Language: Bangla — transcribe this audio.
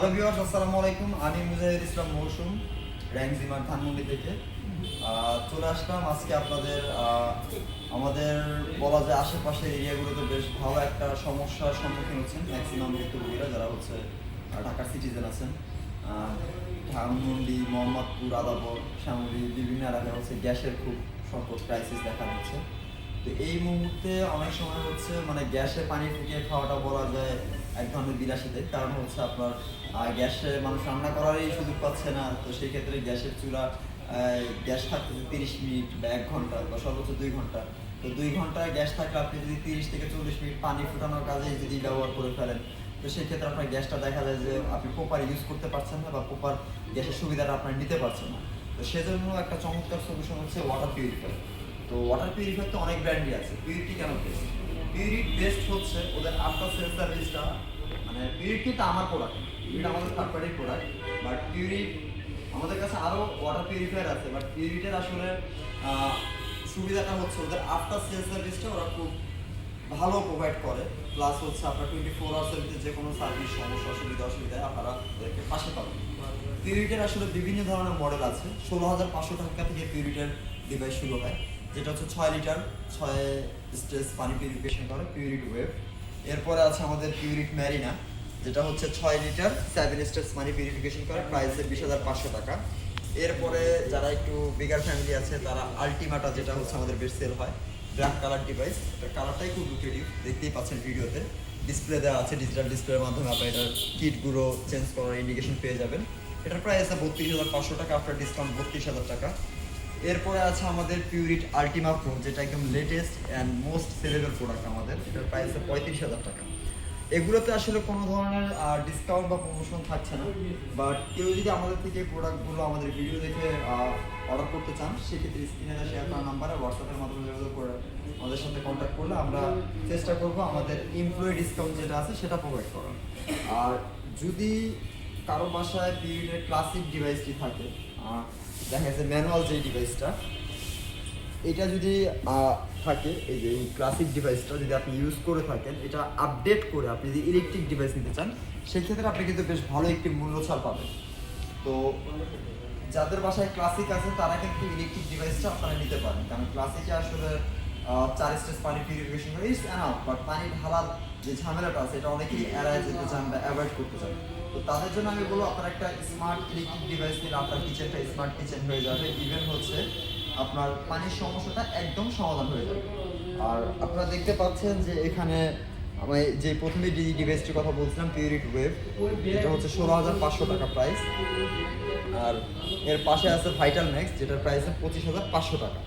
হ্যালো ভিউয়ার্স, আসসালামু আলাইকুম। আমি মুজাহিদ ইসলাম মৌসুম, র্যাঙ্ক জিমার ধানমন্ডি থেকে চলে আসলাম আজকে আপনাদের আমাদের বলা যায় আশেপাশের এরিয়াগুলোতে বেশ ভালো একটা সমস্যার সম্মুখীন হচ্ছেন ম্যাক্সিমাম ভুক্তভোগীরা, যারা হচ্ছে ঢাকার সিটিজেন আছেন। ধানমন্ডি, মোহাম্মদপুর, আদাবর, শ্যামলী বিভিন্ন এলাকায় হচ্ছে গ্যাসের খুব সংকট ক্রাইসিস দেখা দিচ্ছে। তো এই মুহূর্তে অনেক সময় হচ্ছে মানে গ্যাসে পানি ফুটিয়ে খাওয়াটা বলা যায় এক ধরনের বিলাসিতে, কারণ হচ্ছে আপনার গ্যাসে মানুষ রান্না করারই সুযোগ পাচ্ছে না। তো সেই ক্ষেত্রে গ্যাসের চুলা গ্যাস থাকতেছে 30 মিনিট বা 1 ঘন্টা বা সর্বোচ্চ 2 ঘন্টা। তো 2 ঘন্টায় গ্যাস থাকলে আপনি যদি 30 থেকে 40 মিনিট পানি ফুটানোর কাজে যদি ব্যবহার করে ফেলেন, তো সেই ক্ষেত্রে আপনার গ্যাসটা দেখা যায় যে আপনি প্রপার ইউজ করতে পারছেন না বা প্রপার গ্যাসের সুবিধাটা আপনার নিতে পারছেন না। তো সেজন্য একটা চমৎকার সলিউশন হচ্ছে ওয়াটার পিউরিফায়ার। তো ওয়াটার পিউরিফায়ার তো অনেক ব্র্যান্ডই আছে। পিউরিটি কেন বেস্ট? পিউরিট বেস্ট হচ্ছে ওদের আফটার সেল সার্ভিসটা, মানে পিউরিটিটা আমার প্রোডাক্ট, পিউরিট আমাদের থার্ড পার্টির প্রোডাক্ট। বাট পিউরিট আমাদের কাছে আরও ওয়াটার পিউরিফায়ার আছে, বাট পিউরিটের আসলে সুবিধাটা হচ্ছে ওদের আফটার সেল সার্ভিসটা ওরা খুব ভালো প্রোভাইড করে। প্লাস হচ্ছে আপনার 24 আওয়ার্সের ভিতরে যে কোনো সার্ভিস সমস্যা অসুবিধায় আপনারা ওদেরকে পাশে পাবেন। পিউরিটের আসলে বিভিন্ন ধরনের মডেল আছে। 16,500 টাকা থেকে পিউরিটের ডিভাইস শুরু হয়, যেটা হচ্ছে 6 লিটার 6 স্টেজ পানি পিউরিফিকেশন করে, পিউরিট ওয়েভ। এরপরে আছে আমাদের পিউরিট ম্যারিনা, যেটা হচ্ছে 6 লিটার 7 স্টেজ পানি পিউরিফিকেশন করে, প্রাইসে 20,500 টাকা। এরপরে যারা একটু বিগার ফ্যামিলি আছে তারা আলটিমাটা, যেটা হচ্ছে আমাদের বেস্ট সেল হয়, ব্ল্যাক কালার ডিভাইস। এটার কালারটাই খুব লুকেটিভ, দেখতেই পাচ্ছেন ভিডিওতে। ডিসপ্লে দেওয়া আছে, ডিজিটাল ডিসপ্লের মাধ্যমে আপনি এটার কিটগুলো চেঞ্জ করার ইন্ডিকেশন পেয়ে যাবেন। এটার প্রাইস আছে 32,500 টাকা, আফটার ডিসকাউন্ট 32,000 টাকা। এরপরে আছে আমাদের পিউরিট আলটিমা প্রো, যেটা একদম latest and most sellable product আমাদের। এটার প্রাইস আছে 35,000 টাকা। এগুলোতে আসলে কোনো ধরনের ডিসকাউন্ট বা প্রমোশন থাকছে না, বাট কেউ যদি আমাদের থেকে প্রোডাক্টগুলো আমাদের ভিডিও দেখে অর্ডার করতে চান, সেক্ষেত্রে স্ক্রিনে শেয়ার করা নাম্বারে হোয়াটসঅ্যাপের মাধ্যমে যোগাযোগ করে আমাদের সাথে কন্ট্যাক্ট করলে আমরা চেষ্টা করব আমাদের এমপ্লয়ি ডিসকাউন্ট যেটা আছে সেটা প্রোভাইড করার। আর যদি কারো বাসায় পিউরিটের ক্লাসিক ডিভাইসটি থাকে, দেখা যাচ্ছে ম্যানুয়াল যে ডিভাইসটা, এটা যদি থাকে, এই যে ক্লাসিক ডিভাইসটা যদি আপনি ইউজ করে থাকেন, এটা আপডেট করে আপনি যদি ইলেকট্রিক ডিভাইস নিতে চান, সেই ক্ষেত্রে আপনি কিন্তু বেশ ভালো একটি মূল্য ছাড় পাবেন। তো যাদের বাসায় ক্লাসিক আছে তারা কিন্তু ইলেকট্রিক ডিভাইসটা আপনারা নিতে পারেন, কারণ ক্লাসিকে আসলে 4 স্টেজ পানি পিউরিফিকেশন করে ইটস এনাফ, বাট পানি ঢালার যে ঝামেলাটা আছে এটা অনেকেই এড়ায় যেতে চান বা অ্যাভয়েড করতে চান। তো তাদের জন্য আমি বলবো আপনারা একটা স্মার্ট ইলেকট্রিক ডিভাইস নিলে আপনার কিচেনটা স্মার্ট কিচেন হয়ে যাবে। ইভেন হচ্ছে আপনার পানির সমস্যাটা একদম সমাধান হয়ে যাবে। আর আপনারা দেখতে পাচ্ছেন যে এখানে আমি যে প্রথমে যে ডিভাইসটির কথা বলছিলাম, পিউরিট ওয়েভ, এটা হচ্ছে 16,500 টাকা প্রাইস। আর এর পাশে আছে ভাইটাল ম্যাক্স, যেটার প্রাইস 25,500 টাকা।